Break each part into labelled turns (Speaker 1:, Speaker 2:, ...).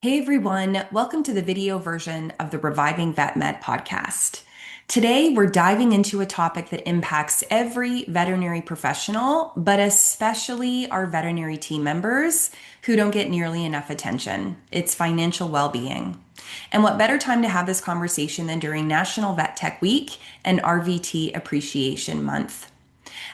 Speaker 1: Hey everyone, welcome to the video version of the Reviving Vet Med podcast. Today, we're diving into a topic that impacts every veterinary professional, but especially our veterinary team members who don't get nearly enough attention. It's financial well-being. And what better time to have this conversation than during National Vet Tech Week and RVT Appreciation Month?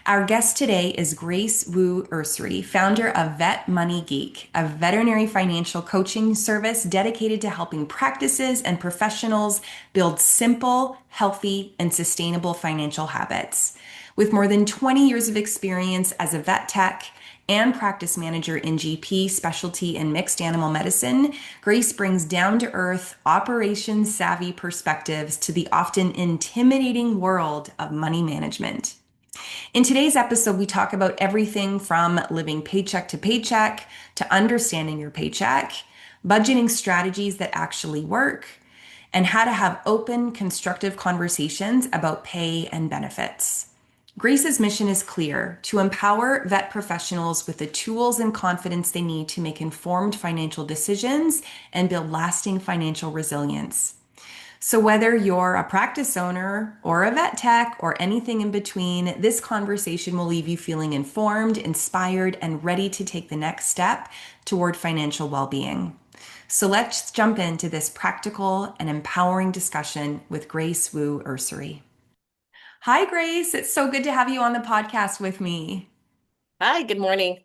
Speaker 1: Our guest today is Grace Wu Ursery, founder of Vet Money Geek, a veterinary financial coaching service dedicated to helping practices and professionals build simple, healthy, and sustainable financial habits. With more than 20 years of experience as a vet tech and practice manager in GP, specialty, and mixed animal medicine, Grace brings down to earth, operations savvy perspectives to the often intimidating world of money management. In today's episode, we talk about everything from living paycheck to paycheck to understanding your paycheck, budgeting strategies that actually work, and how to have open, constructive conversations about pay and benefits. Grace's mission is clear: to empower vet professionals with the tools and confidence they need to make informed financial decisions and build lasting financial resilience. So, whether you're a practice owner or a vet tech or anything in between, this conversation will leave you feeling informed, inspired, and ready to take the next step toward financial well being. So, let's jump into this practical and empowering discussion with Grace Wu Ursery. Hi, Grace. It's so good to have you on the podcast with me.
Speaker 2: Hi, good morning.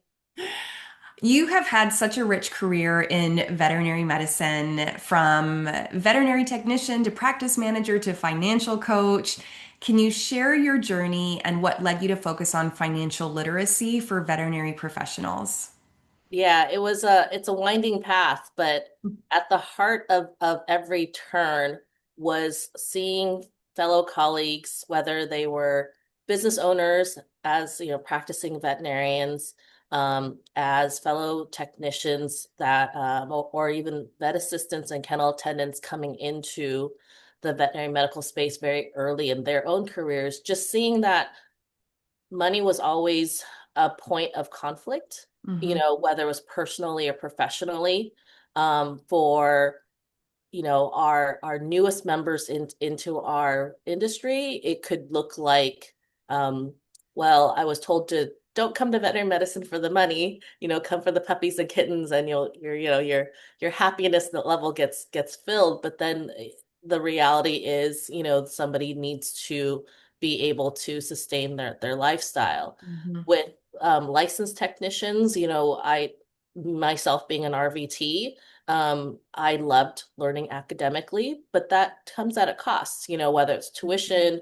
Speaker 1: You have had such a rich career in veterinary medicine, from veterinary technician to practice manager to financial coach. Can you share your journey and what led you to focus on financial literacy for veterinary professionals?
Speaker 2: Yeah, it's a winding path, but at the heart of every turn was seeing fellow colleagues, whether they were business owners, as practicing veterinarians, as fellow technicians that or even vet assistants and kennel attendants coming into the veterinary medical space very early in their own careers, just seeing that money was always a point of conflict,
Speaker 1: Mm-hmm.
Speaker 2: whether it was personally or professionally, for our newest members into our industry. It could look like, well, I was told to don't come to veterinary medicine for the money, come for the puppies and kittens, and your happiness level gets filled. But then the reality is, somebody needs to be able to sustain their lifestyle.
Speaker 1: Mm-hmm.
Speaker 2: With licensed technicians, I myself being an RVT, I loved learning academically, but that comes at a cost, whether it's tuition,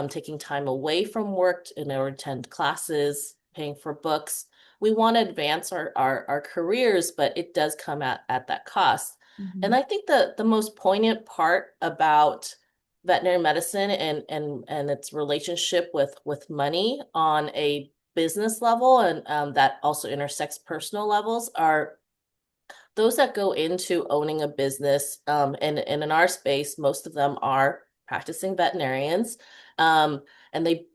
Speaker 2: taking time away from work in order to attend classes, paying for books. We want to advance our careers, but it does come at that cost. And
Speaker 1: Mm-hmm.
Speaker 2: I think the most poignant part about veterinary medicine and its relationship with money on a business level, and that also intersects personal levels, are those that go into owning a business. And in our space, most of them are practicing veterinarians, and they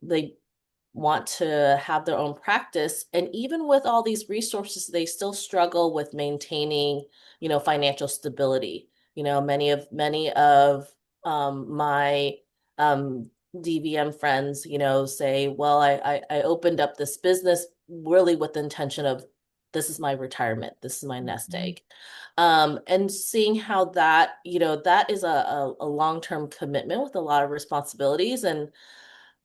Speaker 2: want to have their own practice. And even with all these resources, they still struggle with maintaining, financial stability. Many of my DVM friends, say, well, I opened up this business really with the intention of, this is my retirement, this is my nest
Speaker 1: Mm-hmm.
Speaker 2: egg. And seeing how that, that is a long-term commitment with a lot of responsibilities. And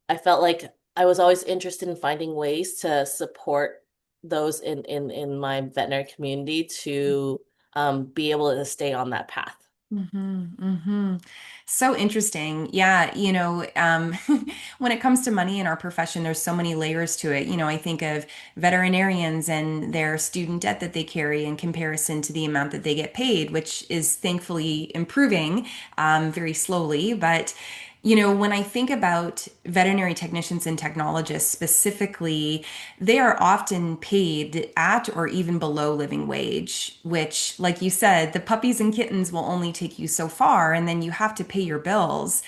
Speaker 2: I felt like I was always interested in finding ways to support those in my veterinary community to be able to stay on that path.
Speaker 1: Mm-hmm, mm-hmm. So interesting. Yeah, when it comes to money in our profession, there's so many layers to it. I think of veterinarians and their student debt that they carry in comparison to the amount that they get paid, which is thankfully improving very slowly. But when I think about veterinary technicians and technologists specifically, they are often paid at or even below living wage, which, like you said, the puppies and kittens will only take you so far, and then you have to pay your bills.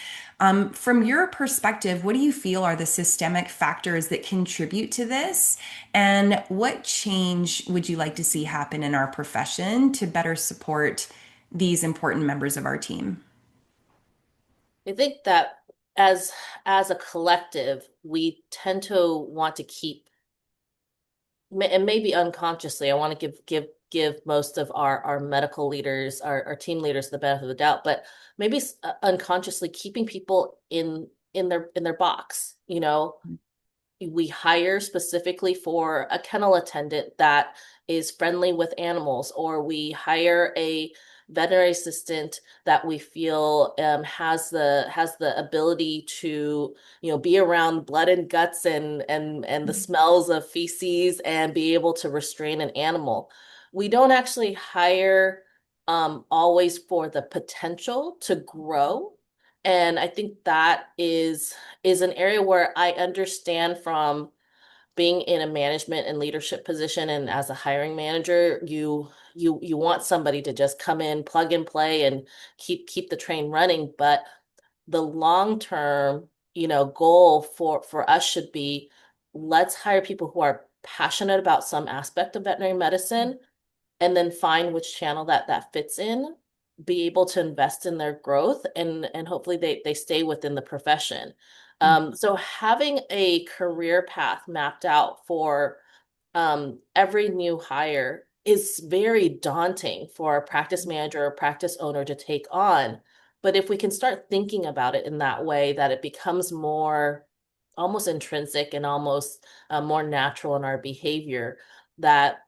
Speaker 1: From your perspective, what do you feel are the systemic factors that contribute to this? And what change would you like to see happen in our profession to better support these important members of our team?
Speaker 2: I think that as as a collective, we tend to want to keep, and maybe unconsciously, I want to give most of our medical leaders, our team leaders the benefit of the doubt, but maybe unconsciously keeping people in their box, you know. We hire specifically for a kennel attendant that is friendly with animals, or we hire a veterinary assistant that we feel has the ability to, you know, be around blood and guts and the smells of feces and be able to restrain an animal. We don't actually hire always for the potential to grow. And I think that is an area where I understand from being in a management and leadership position, and as a hiring manager, you want somebody to just come in, plug and play, and keep the train running. But the long term, you know, goal for us should be, let's hire people who are passionate about some aspect of veterinary medicine, and then find which channel that fits in, be able to invest in their growth, and hopefully they stay within the profession. So having a career path mapped out for every new hire is very daunting for a practice manager or practice owner to take on. But if we can start thinking about it in that way, that it becomes more almost intrinsic and almost more natural in our behavior, that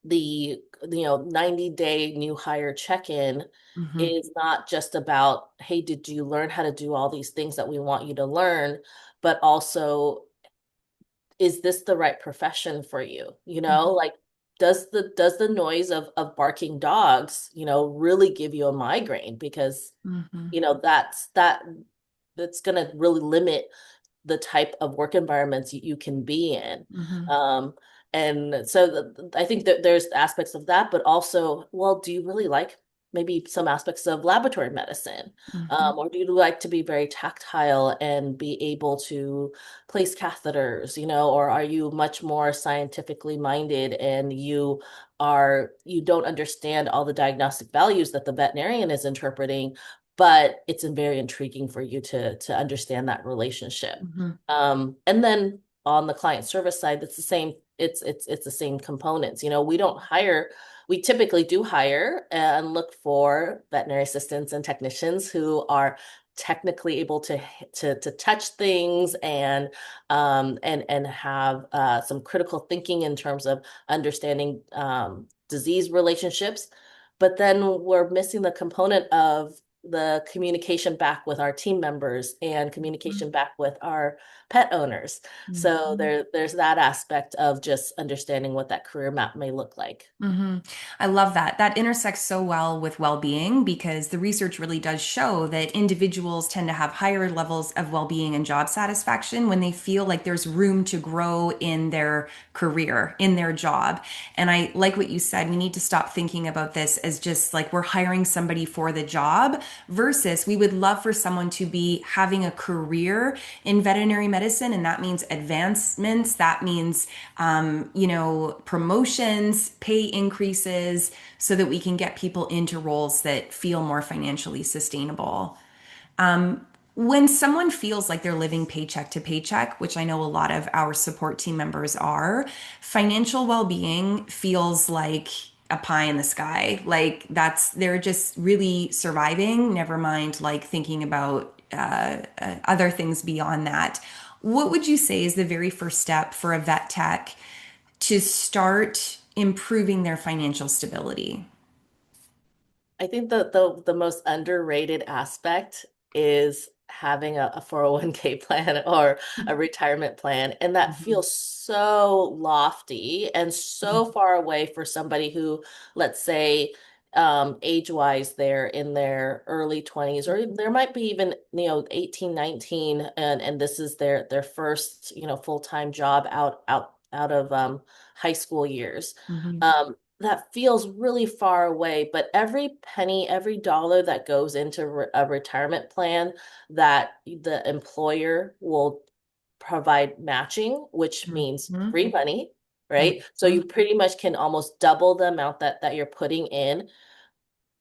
Speaker 2: the 90-day new hire check-in
Speaker 1: Mm-hmm.
Speaker 2: is not just about, hey, did you learn how to do all these things that we want you to learn, but also, is this the right profession for you? You know, like, does the noise of barking dogs, you know, really give you a migraine? Because,
Speaker 1: Mm-hmm.
Speaker 2: you know, that's going to really limit the type of work environments you can be in.
Speaker 1: Mm-hmm.
Speaker 2: Um, and so I think that there's aspects of that, but also, well, do you really like maybe some aspects of laboratory medicine?
Speaker 1: Mm-hmm.
Speaker 2: Or do you like to be very tactile and be able to place catheters, you know, or are you much more scientifically minded and you don't understand all the diagnostic values that the veterinarian is interpreting, but it's very intriguing for you to understand that relationship.
Speaker 1: Mm-hmm.
Speaker 2: And then on the client service side, that's the same. It's the same components. You know, we typically do hire and look for veterinary assistants and technicians who are technically able to touch things and have some critical thinking in terms of understanding disease relationships. But then we're missing the component of the communication back with our team members and communication back with our pet owners. So
Speaker 1: Mm-hmm.
Speaker 2: there's that aspect of just understanding what that career map may look like.
Speaker 1: Hmm. I love that. That intersects so well with well-being because the research really does show that individuals tend to have higher levels of well-being and job satisfaction when they feel like there's room to grow in their career, in their job. And I like what you said. We need to stop thinking about this as just like we're hiring somebody for the job versus we would love for someone to be having a career in veterinary medicine. And that means advancements. That means, promotions, pay increases so that we can get people into roles that feel more financially sustainable. When someone feels like they're living paycheck to paycheck, which I know a lot of our support team members are, financial well-being feels like a pie in the sky. Like they're just really surviving, never mind like thinking about other things beyond that. What would you say is the very first step for a vet tech to start improving their financial stability?
Speaker 2: I think the most underrated aspect is having a 401k plan or a retirement plan. And that
Speaker 1: Mhm.
Speaker 2: feels so lofty and so far away for somebody who, let's say, age-wise, they're in their early 20s, or there might be even, 18, 19, and this is their first, full-time job out of high school years.
Speaker 1: Mhm.
Speaker 2: That feels really far away, but every penny, every dollar that goes into a retirement plan that the employer will provide matching, which means
Speaker 1: Mhm.
Speaker 2: free money, right? So
Speaker 1: Mhm.
Speaker 2: you pretty much can almost double the amount that you're putting in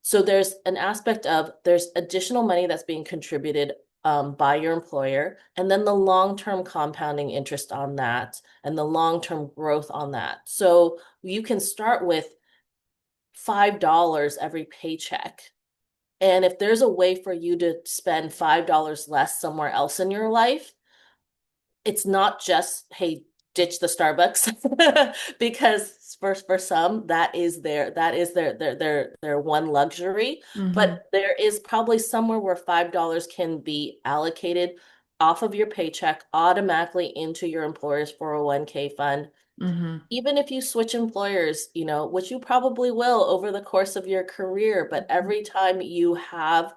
Speaker 2: So there's an aspect of there's additional money that's being contributed by your employer, and then the long-term compounding interest on that and the long-term growth on that. So you can start with $5 every paycheck. And if there's a way for you to spend $5 less somewhere else in your life, it's not just, hey, ditch the Starbucks because for some that is their one luxury.
Speaker 1: Mm-hmm.
Speaker 2: But there is probably somewhere where $5 can be allocated off of your paycheck automatically into your employer's 401k fund.
Speaker 1: Mm-hmm.
Speaker 2: Even if you switch employers, which you probably will over the course of your career, but every time you have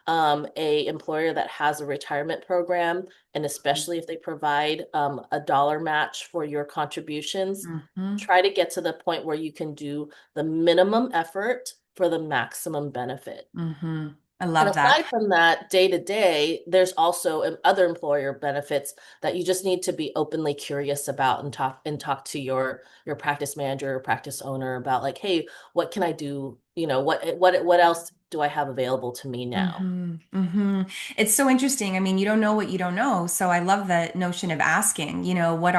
Speaker 2: a employer that has a retirement program, and especially if they provide a dollar match for your contributions,
Speaker 1: Mm-hmm.
Speaker 2: try to get to the point where you can do the minimum effort for the maximum benefit.
Speaker 1: Mm-hmm. I
Speaker 2: And
Speaker 1: love that.
Speaker 2: aside from that, day to day, there's also other employer benefits that you just need to be openly curious about and talk to your practice manager or practice owner about like, hey, what can I do? What else do I have available to me now?
Speaker 1: Mm-hmm. Mm-hmm. It's so interesting. I mean, you don't know what you don't know. So I love the notion of asking, what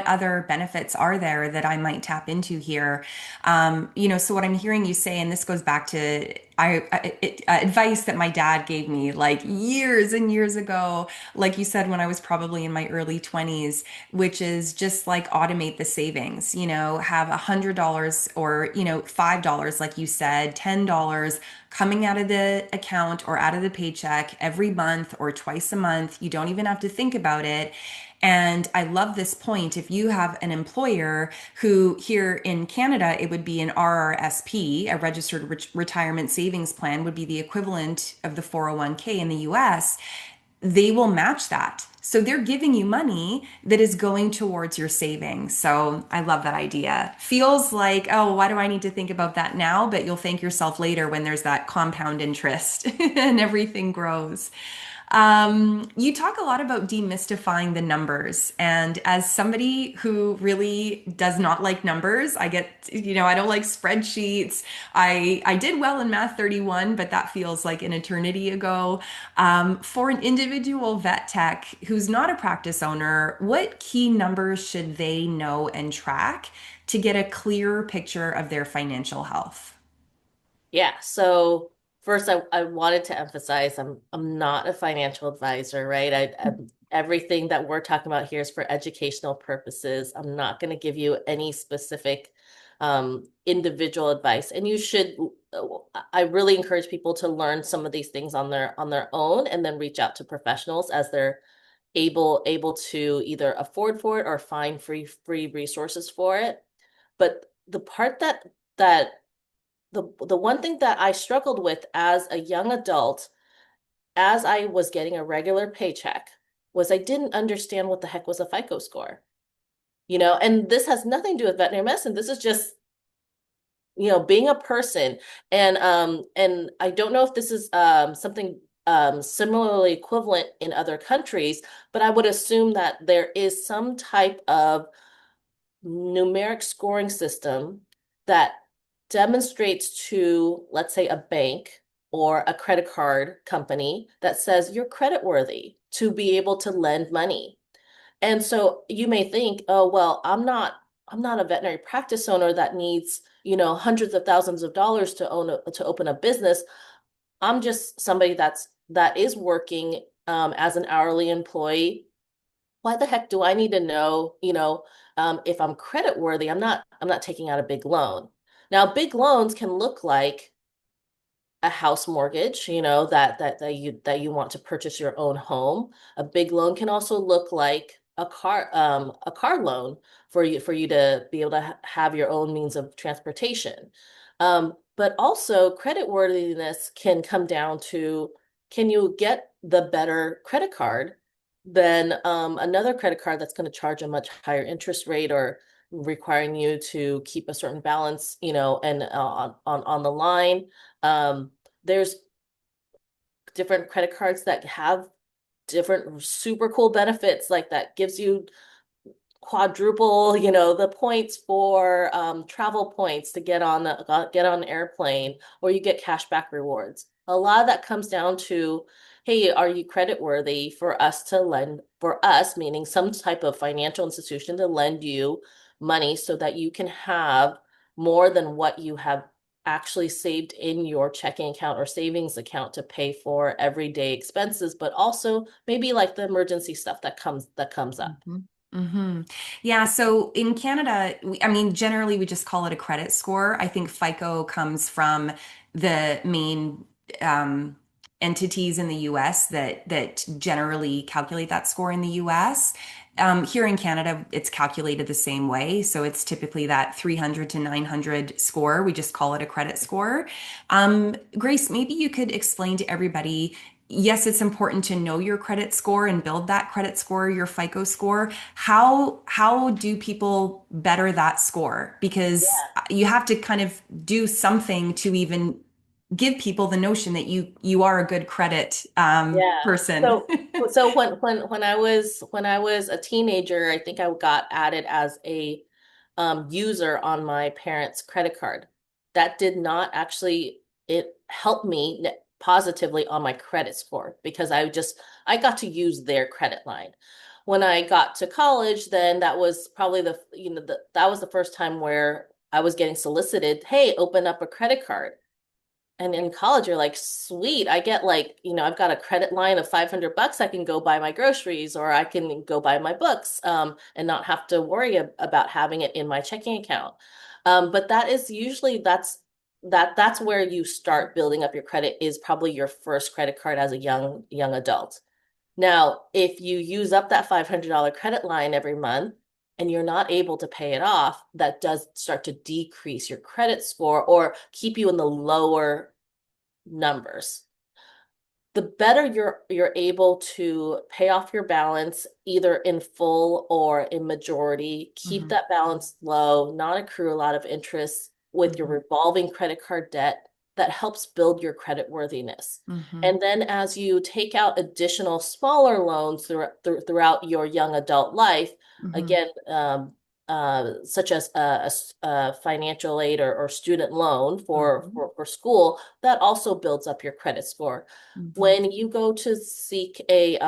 Speaker 1: other benefits are there that I might tap into here? So what I'm hearing you say, and this goes back to advice that my dad gave me like years and years ago, like you said, when I was probably in my early 20s, which is just like automate the savings, have $100 or, $5, like you said, $10 coming out of the account or out of the paycheck every month or twice a month. You don't even have to think about it. And I love this point. If you have an employer who here in Canada, it would be an RRSP, a registered retirement savings plan, would be the equivalent of the 401k in the US, they will match that. So they're giving you money that is going towards your savings. So I love that idea. Feels like, oh, why do I need to think about that now? But you'll thank yourself later when there's that compound interest and everything grows. You talk a lot about demystifying the numbers. And as somebody who really does not like numbers, I don't like spreadsheets. I did well in Math 31, but that feels like an eternity ago. For an individual vet tech who's not a practice owner, what key numbers should they know and track to get a clearer picture of their financial health?
Speaker 2: Yeah. So first, I wanted to emphasize I'm not a financial advisor, right? Everything that we're talking about here is for educational purposes. I'm not going to give you any specific individual advice, and you should. I really encourage people to learn some of these things on their own, and then reach out to professionals as they're able to either afford for it or find free resources for it. But the part that the one thing that I struggled with as a young adult, as I was getting a regular paycheck, was I didn't understand what the heck was a FICO score. And this has nothing to do with veterinary medicine. This is just, being a person. And I don't know if this is something similarly equivalent in other countries, but I would assume that there is some type of numeric scoring system that demonstrates to, let's say, a bank or a credit card company that says you're credit worthy to be able to lend money. And so you may think, oh, well, I'm not a veterinary practice owner that needs, hundreds of thousands of dollars to open a business. I'm just somebody that is working as an hourly employee. Why the heck do I need to know, if I'm credit worthy? I'm not taking out a big loan. Now, big loans can look like a house mortgage, that you want to purchase your own home. A big loan can also look like a car loan for you to be able to have your own means of transportation. But also credit worthiness can come down to, can you get the better credit card than another credit card that's going to charge a much higher interest rate or requiring you to keep a certain balance, and on the line. There's different credit cards that have different super cool benefits, like that gives you quadruple, the points for travel points to get on an airplane, or you get cashback rewards. A lot of that comes down to, hey, are you credit worthy for us to lend, for us, meaning some type of financial institution to lend you money so that you can have more than what you have actually saved in your checking account or savings account to pay for everyday expenses, but also maybe like the emergency stuff that comes up.
Speaker 1: Mhm. hmm Yeah, so in Canada, I mean, generally we just call it a credit score. I think FICO comes from the main entities in the US that generally calculate that score in the US. Here in Canada, it's calculated the same way. So it's typically that 300 to 900 score. We just call it a credit score. Grace, maybe you could explain to everybody, yes, it's important to know your credit score and build that credit score, your FICO score. How do people better that score? Because you have to kind of do something to even give people the notion that you are a good credit
Speaker 2: Yeah.
Speaker 1: person.
Speaker 2: So when I was a teenager, I think I got added as a user on my parents' credit card. That did not actually it helped me positively on my credit score because I got to use their credit line. When I got to college, then that was probably that was the first time where I was getting solicited, hey, open up a credit card. And in college, you're like, sweet, I get like, I've got a credit line of $500. I can go buy my groceries or I can go buy my books, and not have to worry about having it in my checking account. But that is usually that's where you start building up your credit is probably your first credit card as a young adult. Now, if you use up that $500 credit line every month and you're not able to pay it off, that does start to decrease your credit score or keep you in the lower numbers. The better you're able to pay off your balance either in full or in majority, keep
Speaker 1: Mhm,
Speaker 2: that balance low, not accrue a lot of interest with your
Speaker 1: mhm,
Speaker 2: revolving credit card debt, that helps build your credit worthiness.
Speaker 1: mhm,
Speaker 2: And then as you take out additional smaller loans throughout your young adult life,
Speaker 1: mhm,
Speaker 2: again, such as a financial aid or student loan for,
Speaker 1: mhm,
Speaker 2: for, for school, that also builds up your credit score.
Speaker 1: mhm,
Speaker 2: When you go to seek a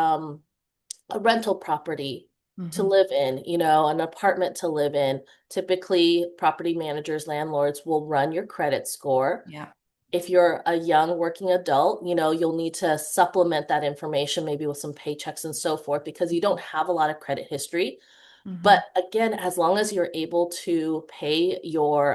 Speaker 2: rental property to
Speaker 1: mhm.
Speaker 2: live in, an apartment to live in, typically property managers, landlords will run your credit score.
Speaker 1: Yeah.
Speaker 2: If you're a young working adult, you'll need to supplement that information maybe with some paychecks and so forth because you don't have a lot of credit history.
Speaker 1: Mhm,
Speaker 2: But again, as long as you're able to pay your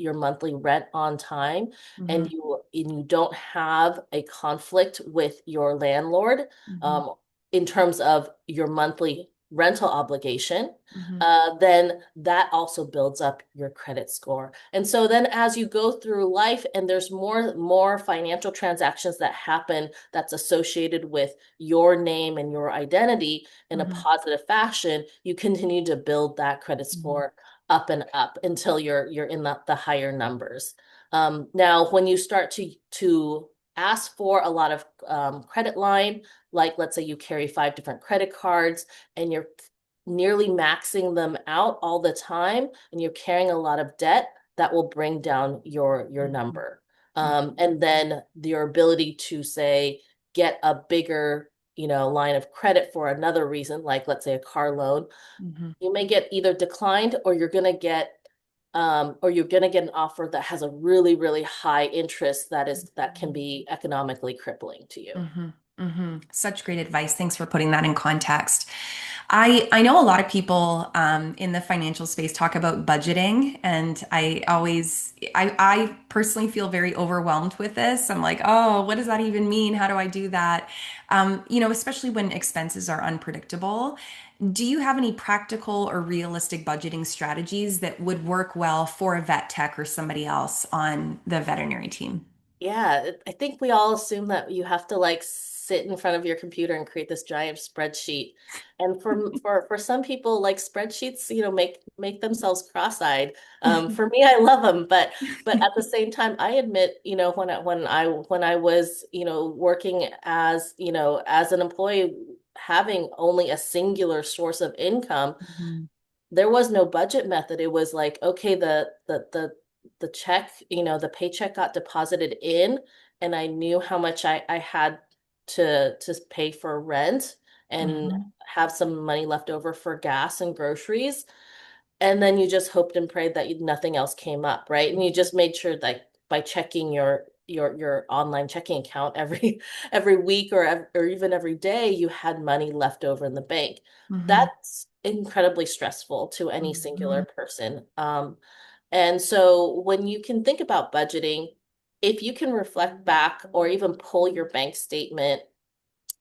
Speaker 2: monthly rent on time
Speaker 1: mhm,
Speaker 2: and you don't have a conflict with your landlord
Speaker 1: mhm,
Speaker 2: um, in terms of your monthly rental obligation,
Speaker 1: mhm,
Speaker 2: then that also builds up your credit score. And so then as you go through life and there's more financial transactions that happen that's associated with your name and your identity in a
Speaker 1: mhm,
Speaker 2: positive fashion, you continue to build that credit
Speaker 1: mhm,
Speaker 2: score up and up until you're in the higher numbers. Now, when you start to ask for a lot of credit line, like let's say you carry 5 different credit cards and you're nearly maxing them out all the time and you're carrying a lot of debt, that will bring down your
Speaker 1: mhm,
Speaker 2: number.
Speaker 1: mhm,
Speaker 2: And then your ability to say get a bigger line of credit for another reason, like let's say a car loan,
Speaker 1: mhm.
Speaker 2: you may get either declined or you're gonna get an offer that has a really, really high interest that can be economically crippling to you.
Speaker 1: hmm hmm Such great advice. Thanks for putting that in context. I know a lot of people in the financial space talk about budgeting, and I personally feel very overwhelmed with this. I'm like, oh, what does that even mean? How do I do that? Especially when expenses are unpredictable. Do you have any practical or realistic budgeting strategies that would work well for a vet tech or somebody else on the veterinary team?
Speaker 2: Yeah, I think we all assume that you have to like sit in front of your computer and create this giant spreadsheet. And for some people, like spreadsheets, make themselves cross-eyed. For me, I love them, but at the same time, I admit, when I was, working as, as an employee, having only a singular source of income, there was no budget method. It was like, okay, the check, the paycheck got deposited in, and I knew how much I had to pay for rent and
Speaker 1: Mhm.
Speaker 2: have some money left over for gas and groceries. And then you just hoped and prayed that nothing else came up, right? And you just made sure that by checking your online checking account every every week or even every day, you had money left over in the bank.
Speaker 1: Mhm.
Speaker 2: That's incredibly stressful to any singular
Speaker 1: Mhm.
Speaker 2: person. And so when you can think about budgeting, if you can reflect back or even pull your bank statement,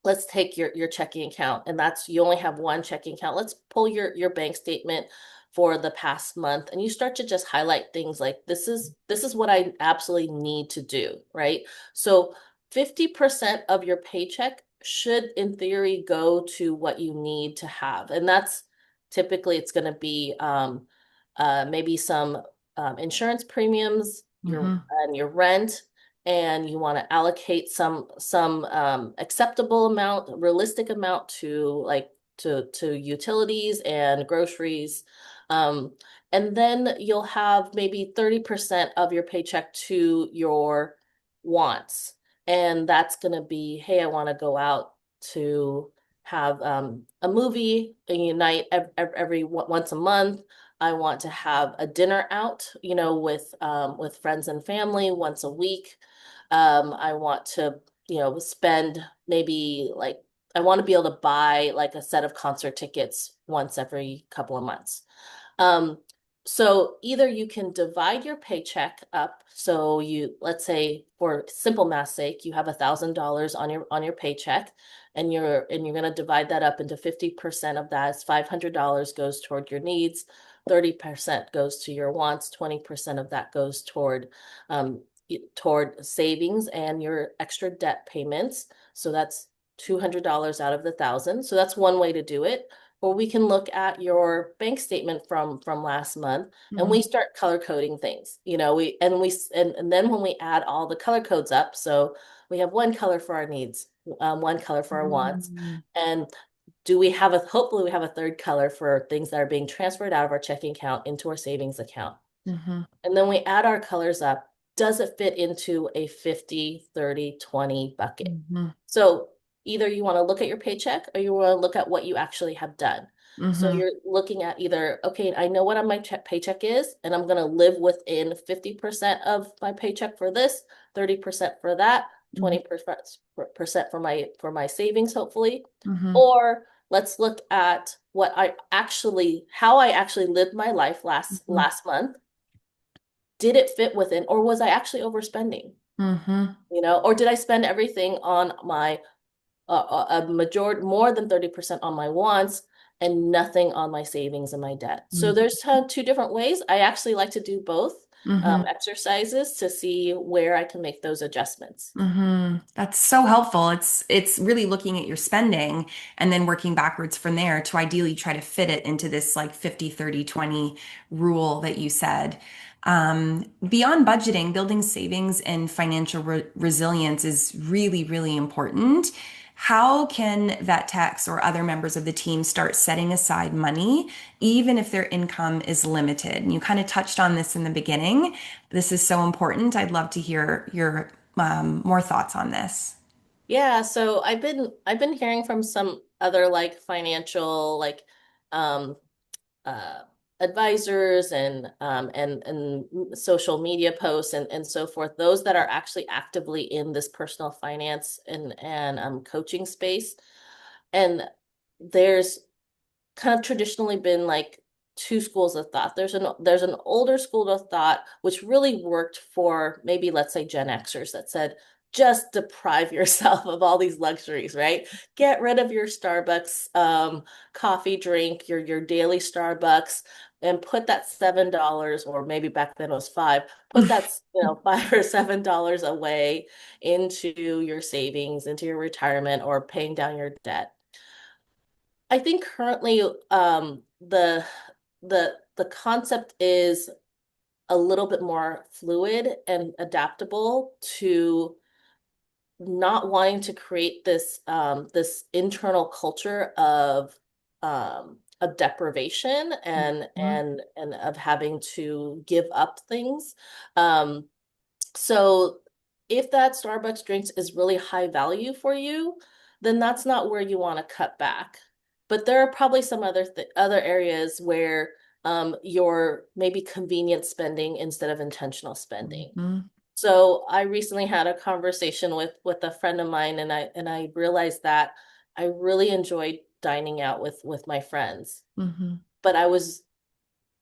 Speaker 2: let's take your checking account, and that's, you only have one checking account. Let's pull your bank statement for the past month, and you start to just highlight things like, this is what I absolutely need to do, right? So 50% of your paycheck should in theory go to what you need to have, and that's typically, it's going to be maybe some insurance premiums,
Speaker 1: Mhm.
Speaker 2: your rent, and you want to allocate some acceptable amount, realistic amount to like to utilities and groceries. Um, and then you'll have maybe 30% of your paycheck to your wants. And that's going to be, hey, I want to go out to have a movie a night once a month. I want to have a dinner out, with friends and family once a week. I want to, spend maybe like, I want to be able to buy like a set of concert tickets once every couple of months. Um, so either you can divide your paycheck up. So let's say for simple math sake, you have $1,000 on your paycheck, and you're going to divide that up into 50% of that is $500 goes toward your needs, 30% goes to your wants, 20% of that goes um, toward savings and your extra debt payments. So that's $200 out of the thousand. So that's one way to do it. Or we can look at your bank statement from last month, and
Speaker 1: Mhm.
Speaker 2: we start color coding things. And then when we add all the color codes up, so we have one color for our needs, one color for our wants,
Speaker 1: Mhm.
Speaker 2: and hopefully we have a third color for things that are being transferred out of our checking account into our savings account.
Speaker 1: Mhm.
Speaker 2: And then we add our colors up. Does it fit into a 50, 30, 20 bucket?
Speaker 1: Mhm.
Speaker 2: So either you want to look at your paycheck or you want to look at what you actually have done. So
Speaker 1: Mhm.
Speaker 2: you're looking at either, okay, I know what my paycheck is, and I'm going to live within 50% of my paycheck for this, 30% for that,
Speaker 1: Mhm.
Speaker 2: 20% for my savings, hopefully.
Speaker 1: Mhm.
Speaker 2: Or let's look at how I actually lived my life
Speaker 1: Mhm.
Speaker 2: last month. Did it fit within, or was I actually overspending?
Speaker 1: Mhm.
Speaker 2: Or did I spend everything on my a majority, more than 30% on my wants and nothing on my savings and my debt? So
Speaker 1: Mhm.
Speaker 2: there's two different ways. I actually like to do both
Speaker 1: Mhm.
Speaker 2: exercises to see where I can make those adjustments.
Speaker 1: That's so helpful. It's really looking at your spending and then working backwards from there to ideally try to fit it into this like 50/30/20 rule that you said. Beyond budgeting, building savings and financial resilience is really, really important. How can vet techs or other members of the team start setting aside money, even if their income is limited? And you kind of touched on this in the beginning. This is so important. I'd love to hear your more thoughts on this.
Speaker 2: Yeah, so I've been hearing from some other like financial like um uh, advisors and social media posts and so forth, those that are actually actively in this personal finance and coaching space. And there's kind of traditionally been like two schools of thought. There's an older school of thought which really worked for maybe, let's say, Gen Xers, that said, just deprive yourself of all these luxuries, right? Get rid of your Starbucks coffee drink, your daily Starbucks, and put that $7, or maybe back then it was five, put that $5 or $7 away into your savings, into your retirement, or paying down your debt. I think currently the concept is a little bit more fluid and adaptable to not wanting to create this internal culture of deprivation
Speaker 1: Mhm.
Speaker 2: and of having to give up things. Um, so if that Starbucks drinks is really high value for you, then that's not where you want to cut back. But there are probably some other areas where you're maybe convenient spending instead of intentional spending.
Speaker 1: Mhm.
Speaker 2: So I recently had a conversation with a friend of mine, and I realized that I really enjoyed dining out with my friends.
Speaker 1: Mhm.
Speaker 2: But I was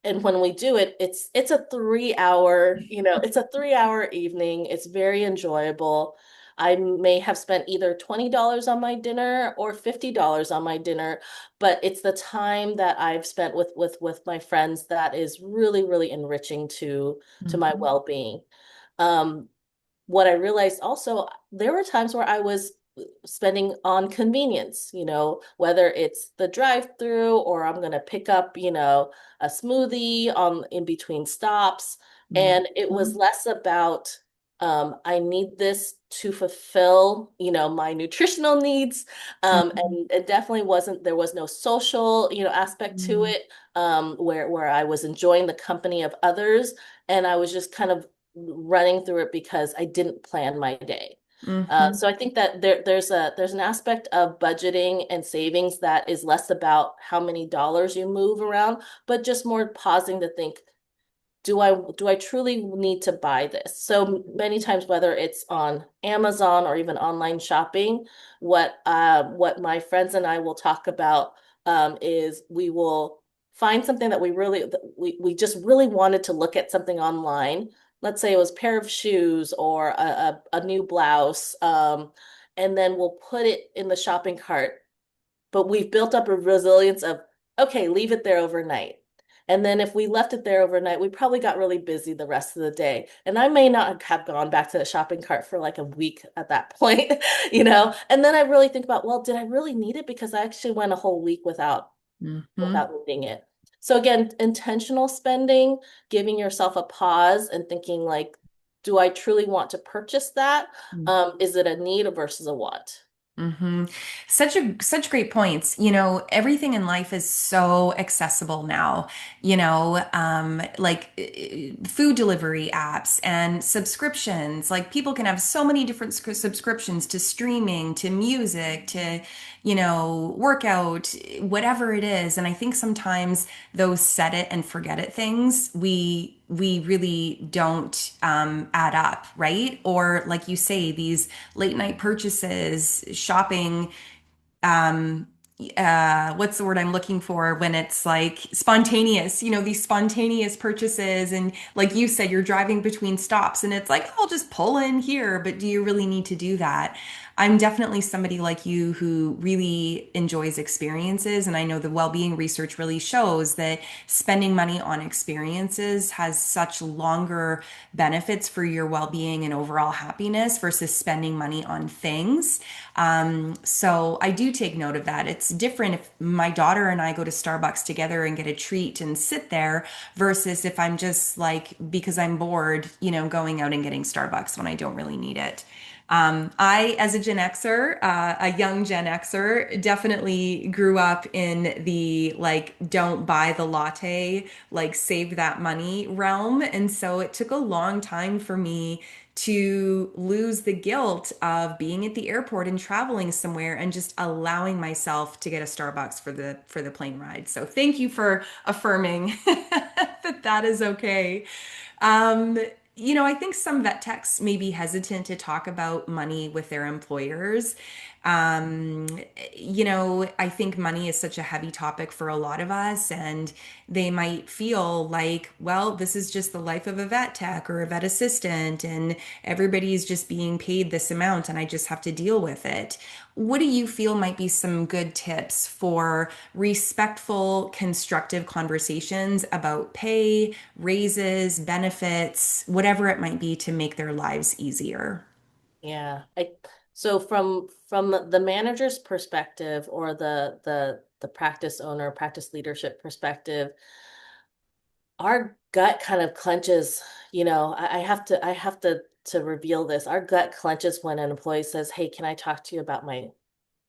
Speaker 2: and when we do it, it's a 3 hour, it's a 3 hour evening. It's very enjoyable. I may have spent either $20 on my dinner or $50 on my dinner, but it's the time that I've spent with my friends that is really, really enriching to my
Speaker 1: Mhm.
Speaker 2: well-being. Um, what I realized also, there were times where I was spending on convenience, whether it's the drive-through or I'm going to pick up, a smoothie on in between stops. And it was
Speaker 1: Mhm.
Speaker 2: less about I need this to fulfill, my nutritional needs.
Speaker 1: Mhm.
Speaker 2: And it definitely wasn't, there was no social, aspect to
Speaker 1: Mhm.
Speaker 2: it, where I was enjoying the company of others. And I was just kind of running through it because I didn't plan my day.
Speaker 1: Mhm.
Speaker 2: So I think that there's an aspect of budgeting and savings that is less about how many dollars you move around, but just more pausing to think, do I truly need to buy this? So many times, whether it's on Amazon or even online shopping, what my friends and I will talk about is we will find something that we just really wanted to look at something online. Let's say it was a pair of shoes or a new blouse, and then we'll put it in the shopping cart, but we've built up a resilience of, okay, leave it there overnight. And then if we left it there overnight, we probably got really busy the rest of the day. And I may not have gone back to the shopping cart for like a week at that point, And then I really think about, well, did I really need it? Because I actually went a whole week
Speaker 1: Mhm.
Speaker 2: without needing it. So again, intentional spending, giving yourself a pause and thinking like, do I truly want to purchase that? Is it a need versus a want?
Speaker 1: Hmm. Such great points. Everything in life is so accessible now. Like food delivery apps and subscriptions. Like people can have so many different subscriptions to streaming, to music, to workout, whatever it is. And I think sometimes those set it and forget it things we really don't add up, right? Or like you say, these late night purchases, shopping, um what's the word I'm looking for when it's like spontaneous, these spontaneous purchases. And like you said, you're driving between stops and it's like, I'll just pull in here, but do you really need to do that? I'm definitely somebody like you who really enjoys experiences, and I know the well-being research really shows that spending money on experiences has such longer benefits for your well-being and overall happiness versus spending money on things. So I do take note of that. It's different if my daughter and I go to Starbucks together and get a treat and sit there versus if I'm just like, because I'm bored, going out and getting Starbucks when I don't really need it. As a Gen Xer, a young Gen Xer, definitely grew up in the like, don't buy the latte, like, save that money realm. And so it took a long time for me to lose the guilt of being at the airport and traveling somewhere and just allowing myself to get a Starbucks for the plane ride. So thank you for affirming that is okay. Um, I think some vet techs may be hesitant to talk about money with their employers. Um, I think money is such a heavy topic for a lot of us, and they might feel like, well, this is just the life of a vet tech or a vet assistant, and everybody's just being paid this amount, and I just have to deal with it. What do you feel might be some good tips for respectful, constructive conversations about pay, raises, benefits, whatever it might be to make their lives easier?
Speaker 2: Yeah. So from the manager's perspective or the practice owner, practice leadership perspective, our gut kind of clenches, I have to reveal this. Our gut clenches when an employee says, "Hey, can I talk to you about my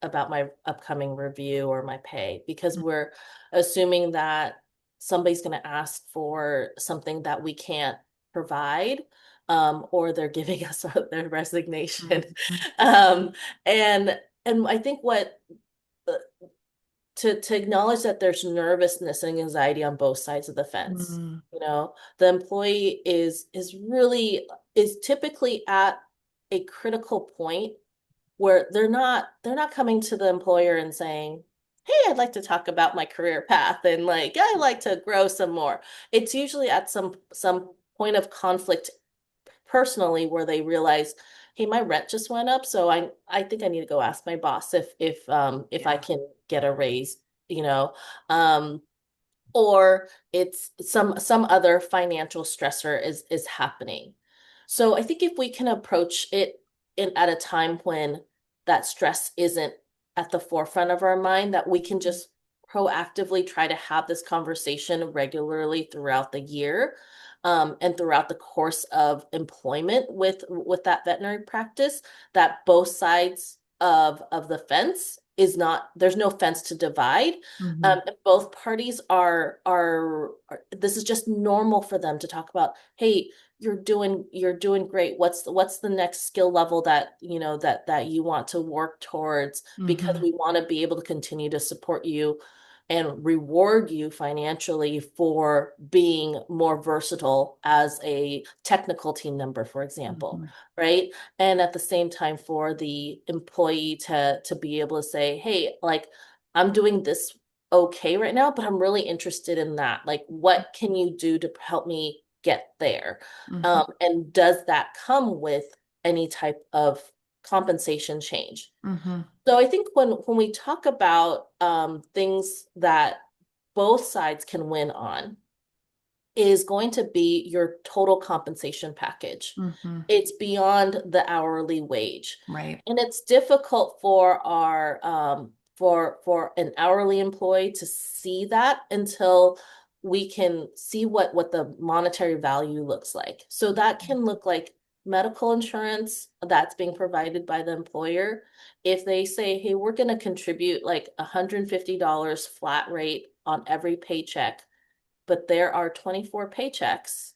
Speaker 2: about my upcoming review or my pay, because we're assuming that somebody's going to ask for something that we can't provide, or they're giving us their resignation.
Speaker 1: Mhm.
Speaker 2: Um, and I think what uh, to acknowledge that there's nervousness and anxiety on both sides of the fence.
Speaker 1: Mhm.
Speaker 2: You know, the employee is typically at a critical point where they're not coming to the employer and saying, "Hey, I'd like to talk about my career path and like I'd like to grow some more." It's usually at some point of conflict personally where they realize, hey, my rent just went up, so I think I need to go ask my boss if I
Speaker 1: Yeah.
Speaker 2: can get a raise, you know. Um, or it's some other financial stressor is happening. So I think if we can approach it in at a time when that stress isn't at the forefront of our mind, that we can just proactively try to have this conversation regularly throughout the year, and throughout the course of employment with that veterinary practice, that both sides of the fence is not there's no fence to divide.
Speaker 1: Mhm.
Speaker 2: And both parties this is just normal for them to talk about, hey, you're doing great. What's the next skill level that that you want to work towards, because
Speaker 1: Mhm.
Speaker 2: we want to be able to continue to support you and reward you financially for being more versatile as a technical team member, for example,
Speaker 1: Mhm.
Speaker 2: right? And at the same time, for the employee to be able to say, hey, like, I'm doing this okay right now, but I'm really interested in that. Like, what can you do to help me get there?
Speaker 1: Mhm.
Speaker 2: And does that come with any type of compensation change?
Speaker 1: Mhm.
Speaker 2: So I think when we talk about things that both sides can win on, is going to be your total compensation package.
Speaker 1: Mhm.
Speaker 2: It's beyond the hourly wage.
Speaker 1: Right.
Speaker 2: And it's difficult for our for an hourly employee to see that until we can see what the monetary value looks like. So that can look like medical insurance that's being provided by the employer. If they say, hey, we're going to contribute like $150 flat rate on every paycheck, but there are 24 paychecks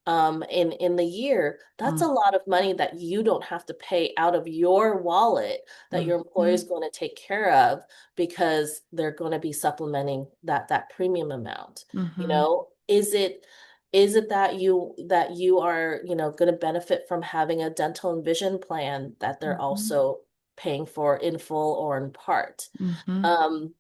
Speaker 2: in the year, that's a
Speaker 1: Mm.
Speaker 2: lot of money that you don't have to pay out of your wallet, that your employer is
Speaker 1: Mhm.
Speaker 2: going to take care of, because they're going to be supplementing that premium amount. You
Speaker 1: Mhm.
Speaker 2: know, is it that you are, going to benefit from having a dental and vision plan that they're
Speaker 1: Mhm.
Speaker 2: also paying for in full or in part?
Speaker 1: Mhm.
Speaker 2: Um,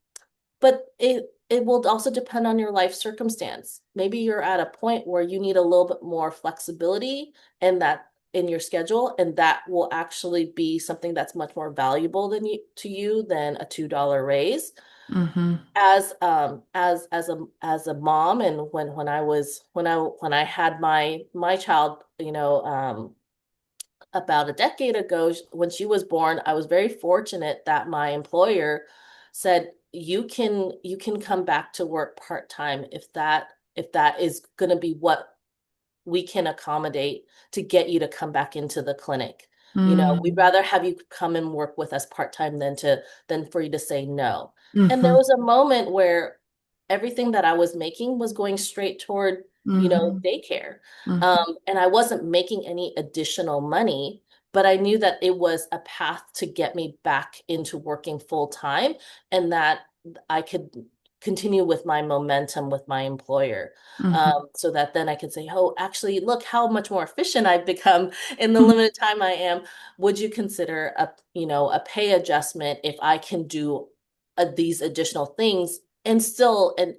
Speaker 2: but it will also depend on your life circumstance. Maybe you're at a point where you need a little bit more flexibility and that in your schedule, and that will actually be something that's much more valuable to you than a $2 raise.
Speaker 1: Mhm.
Speaker 2: As a mom, and when I had my child, about a decade ago, when she was born, I was very fortunate that my employer said, you can come back to work part-time if that is going to be what we can accommodate to get you to come back into the clinic. We'd
Speaker 1: Mm.
Speaker 2: rather have you come and work with us part-time than for you to say no. And there
Speaker 1: Mhm.
Speaker 2: was a moment where everything that I was making was going straight toward,
Speaker 1: Mhm.
Speaker 2: daycare.
Speaker 1: Mhm.
Speaker 2: And I wasn't making any additional money, but I knew that it was a path to get me back into working full time, and that I could continue with my momentum with my employer,
Speaker 1: Mhm.
Speaker 2: so that then I could say, oh, actually, look how much more efficient I've become in the limited time I am. Would you consider a pay adjustment if I can do these additional things, and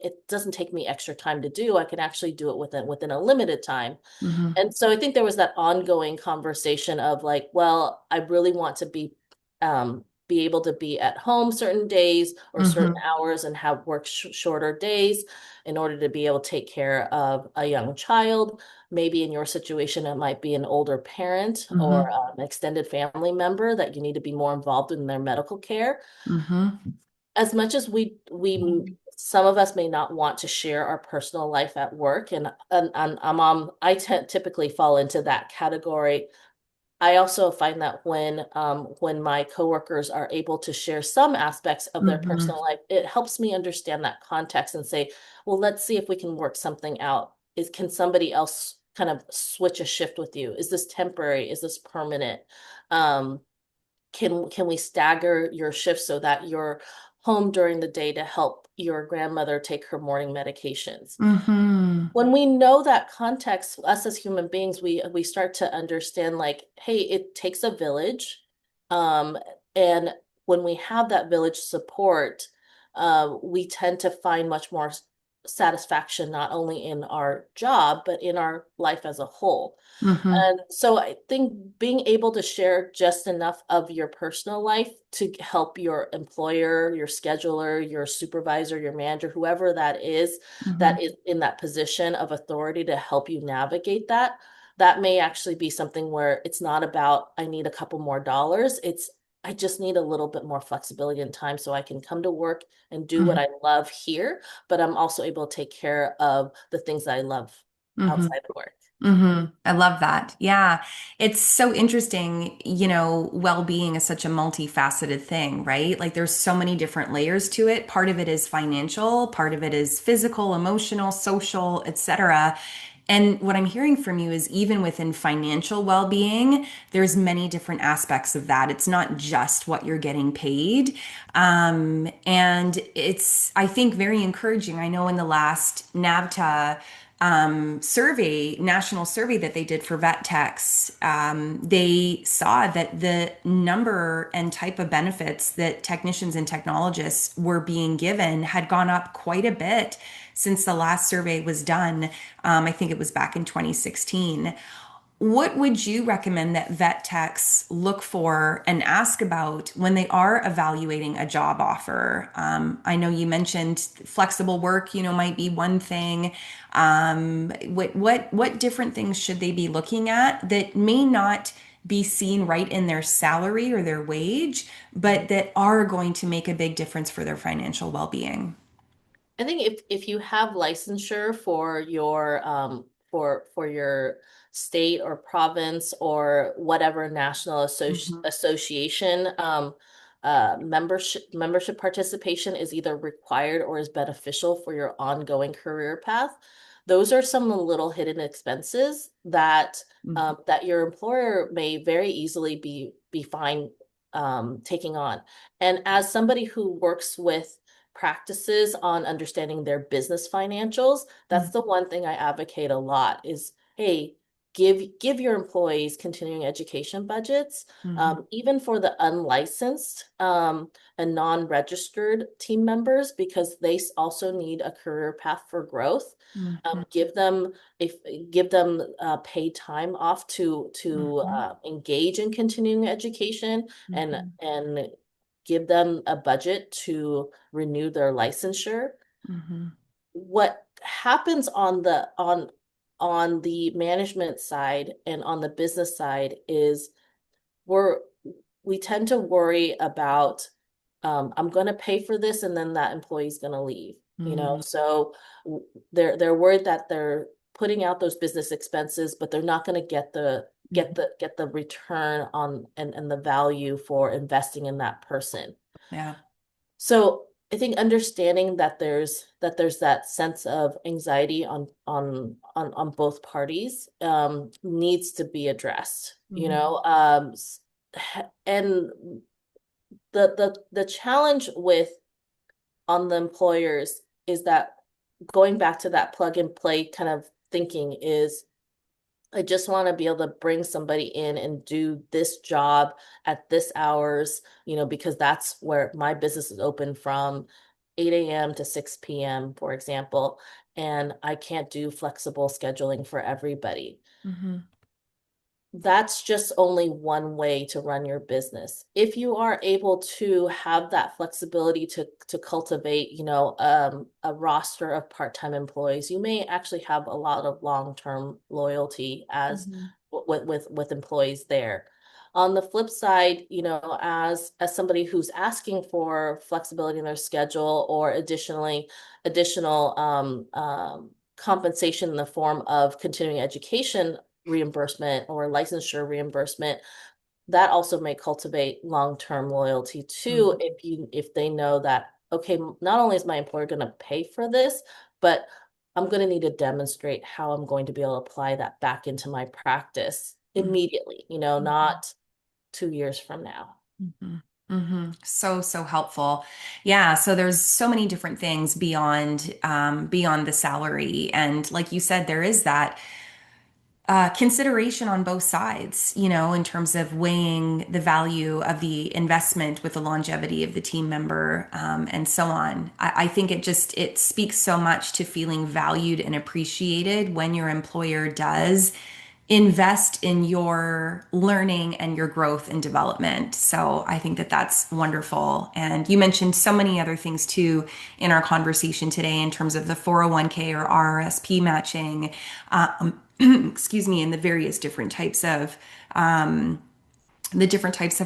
Speaker 2: it doesn't take me extra time to do. I can actually do it within a limited time.
Speaker 1: Mhm.
Speaker 2: And so I think there was that ongoing conversation of like, well, I really want to be able to be at home certain days or certain
Speaker 1: Mhm.
Speaker 2: hours and have work shorter days in order to be able to take care of a young child. Maybe in your situation, it might be an older parent or
Speaker 1: Mhm.
Speaker 2: an extended family member that you need to be more involved in their medical care.
Speaker 1: Mhm.
Speaker 2: As much as we some of us may not want to share our personal life at work, and I'm on I typically fall into that category. I also find that when my coworkers are able to share some aspects of their
Speaker 1: Mm-hmm.
Speaker 2: personal life, it helps me understand that context and say, well, let's see if we can work something out. Can somebody else kind of switch a shift with you? Is this temporary? Is this permanent? Um, can we stagger your shifts so that you're home during the day to help your grandmother take her morning medications?
Speaker 1: Mm-hmm.
Speaker 2: When we know that context, us as human beings, we start to understand like, hey, it takes a village. Um, and when we have that village support, we tend to find much more satisfaction, not only in our job, but in our life as a whole.
Speaker 1: Mm-hmm.
Speaker 2: And so I think being able to share just enough of your personal life to help your employer, your scheduler, your supervisor, your manager, whoever
Speaker 1: Mm-hmm.
Speaker 2: that is in that position of authority to help you navigate that, that may actually be something where it's not about, I need a couple more dollars. It's, I just need a little bit more flexibility and time so I can come to work and do what
Speaker 1: Mm-hmm.
Speaker 2: I love here, but I'm also able to take care of the things that I love
Speaker 1: Mm-hmm.
Speaker 2: outside of work.
Speaker 1: I love that. Yeah. It's so interesting. Well-being is such a multifaceted thing, right? Like there's so many different layers to it. Part of it is financial, part of it is physical, emotional, social, etc. And what I'm hearing from you is even within financial well-being, there's many different aspects of that. It's not just what you're getting paid. And it's, I think, very encouraging. I know in the last NAVTA national survey that they did for vet techs, they saw that the number and type of benefits that technicians and technologists were being given had gone up quite a bit since the last survey was done. I think it was back in 2016. What would you recommend that vet techs look for and ask about when they are evaluating a job offer? I know you mentioned flexible work, might be one thing. What different things should they be looking at that may not be seen right in their salary or their wage, but that are going to make a big difference for their financial well-being?
Speaker 2: I think if you have licensure for your for your state or province or whatever national
Speaker 1: Mhm.
Speaker 2: association, membership participation is either required or is beneficial for your ongoing career path. Those are some little hidden expenses that
Speaker 1: Mhm.
Speaker 2: that your employer may very easily be fine taking on. And as somebody who works with practices on understanding their business financials, that's the one thing I advocate a lot is, hey, give your employees continuing education budgets,
Speaker 1: Mhm.
Speaker 2: even for the unlicensed and non-registered team members, because they also need a career path for growth.
Speaker 1: Mhm.
Speaker 2: Give them if give them paid time off to
Speaker 1: Mhm.
Speaker 2: engage in continuing education
Speaker 1: Mhm.
Speaker 2: and give them a budget to renew their licensure.
Speaker 1: Mhm.
Speaker 2: What happens on the management side and on the business side is we're we tend to worry about I'm going to pay for this and then that employee's going to leave,
Speaker 1: Mhm.
Speaker 2: so they're worried that they're putting out those business expenses, but they're not going to
Speaker 1: Mhm.
Speaker 2: get the return on and the value for investing in that person.
Speaker 1: Yeah.
Speaker 2: So I think understanding that there's that sense of anxiety on both parties needs to be addressed,
Speaker 1: Mhm.
Speaker 2: and the challenge with on the employers is that going back to that plug and play kind of thinking is I just want to be able to bring somebody in and do this job at this hours, because that's where my business is open from 8 a.m. to 6 p.m., for example, and I can't do flexible scheduling for everybody.
Speaker 1: Mhm.
Speaker 2: That's just only one way to run your business. If you are able to have that flexibility to cultivate, a roster of part-time employees, you may actually have a lot of long-term loyalty as
Speaker 1: Mhm.
Speaker 2: with employees there. On the flip side, as somebody who's asking for flexibility in their schedule or additional compensation in the form of continuing education reimbursement or licensure reimbursement, that also may cultivate long-term loyalty too,
Speaker 1: Mm,
Speaker 2: if they know that, okay, not only is my employer going to pay for this, but I'm going to need to demonstrate how I'm going to be able to apply that back into my practice
Speaker 1: mm,
Speaker 2: immediately,
Speaker 1: mm,
Speaker 2: not 2 years from now.
Speaker 1: mhm, mhm. So, so helpful. Yeah. So there's so many different things beyond the salary. And like you said, there is that consideration on both sides, in terms of weighing the value of the investment with the longevity of the team member, and so on. I think it speaks so much to feeling valued and appreciated when your employer does invest in your learning and your growth and development. So I think that that's wonderful. And you mentioned so many other things too in our conversation today in terms of the 401k or RRSP matching, excuse me, and the different types of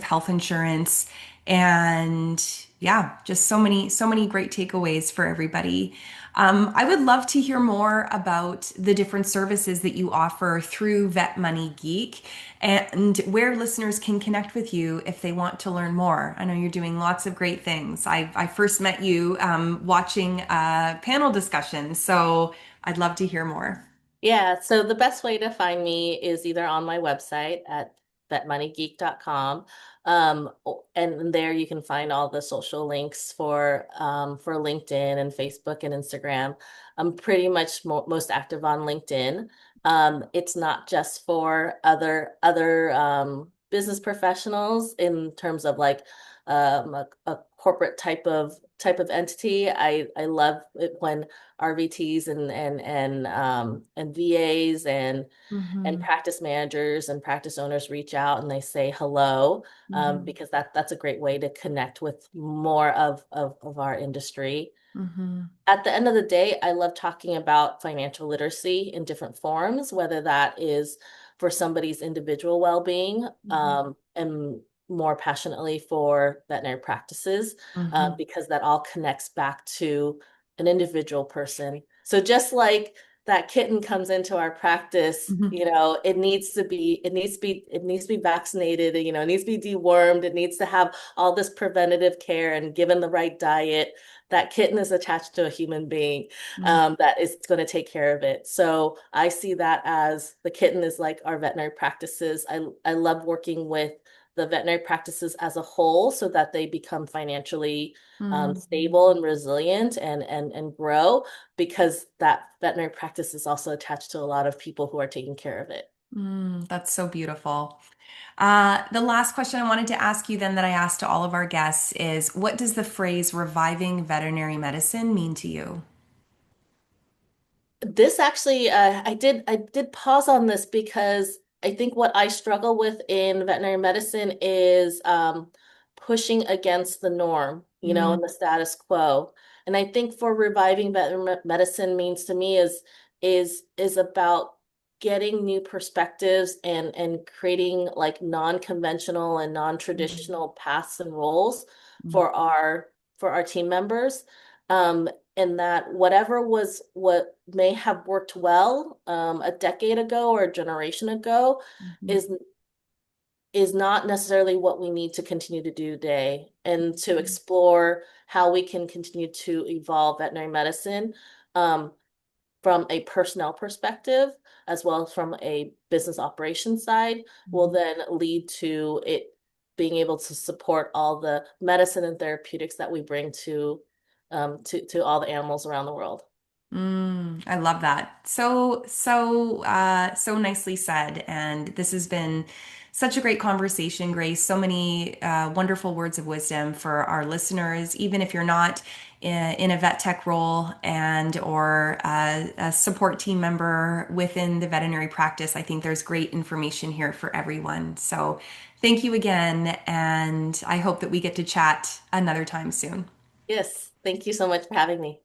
Speaker 1: health insurance. And yeah, just so many great takeaways for everybody. I would love to hear more about the different services that you offer through Vet Money Geek and where listeners can connect with you if they want to learn more. I know you're doing lots of great things. I first met you watching a panel discussion, so I'd love to hear more.
Speaker 2: Yeah, so the best way to find me is either on my website at vetmoneygeek.com. And there you can find all the social links for LinkedIn and Facebook and Instagram. I'm pretty much most active on LinkedIn. It's not just for other business professionals in terms of like a corporate type of entity. I love it when RVTs and VAs and
Speaker 1: Mm-hmm.
Speaker 2: practice managers and practice owners reach out and they say hello,
Speaker 1: Mm-hmm.
Speaker 2: because that's a great way to connect with more of our industry.
Speaker 1: Mm-hmm.
Speaker 2: At the end of the day, I love talking about financial literacy in different forms, whether that is for somebody's individual well-being,
Speaker 1: Mm-hmm.
Speaker 2: and more passionately for veterinary practices,
Speaker 1: Mm-hmm.
Speaker 2: because that all connects back to an individual person. So just like that kitten comes into our practice,
Speaker 1: Mm-hmm.
Speaker 2: it needs to be vaccinated, it needs to be dewormed, it needs to have all this preventative care and given the right diet. That kitten is attached to a human being, that is going to take care of it. So I see that as the kitten is like our veterinary practices. I love working with the veterinary practices as a whole so that they become financially
Speaker 1: Mm-hmm.
Speaker 2: stable and resilient and grow, because that veterinary practice is also attached to a lot of people who are taking care of it.
Speaker 1: That's so beautiful. The last question I wanted to ask you then that I asked to all of our guests is what does the phrase reviving veterinary medicine mean to you?
Speaker 2: This actually, I did pause on this because I think what I struggle with in veterinary medicine is pushing against the norm, and the status quo. And I think for reviving veterinary medicine means to me is about getting new perspectives and creating like non-conventional and non-traditional paths and roles
Speaker 1: Mm-hmm.
Speaker 2: for our team members. And that what may have worked well a decade ago or a generation ago
Speaker 1: Mm-hmm.
Speaker 2: is is not necessarily what we need to continue to do today, and to explore how we can continue to evolve veterinary medicine, um, from a personnel perspective as well as from a business operations side will
Speaker 1: Mm-hmm.
Speaker 2: then lead to it being able to support all the medicine and therapeutics that we bring to all the animals around the world.
Speaker 1: I love that. So nicely said. And this has been such a great conversation, Grace. So many wonderful words of wisdom for our listeners, even if you're not in a vet tech role and or a support team member within the veterinary practice. I think there's great information here for everyone. So thank you again. And I hope that we get to chat another time soon.
Speaker 2: Yes, thank you so much for having me.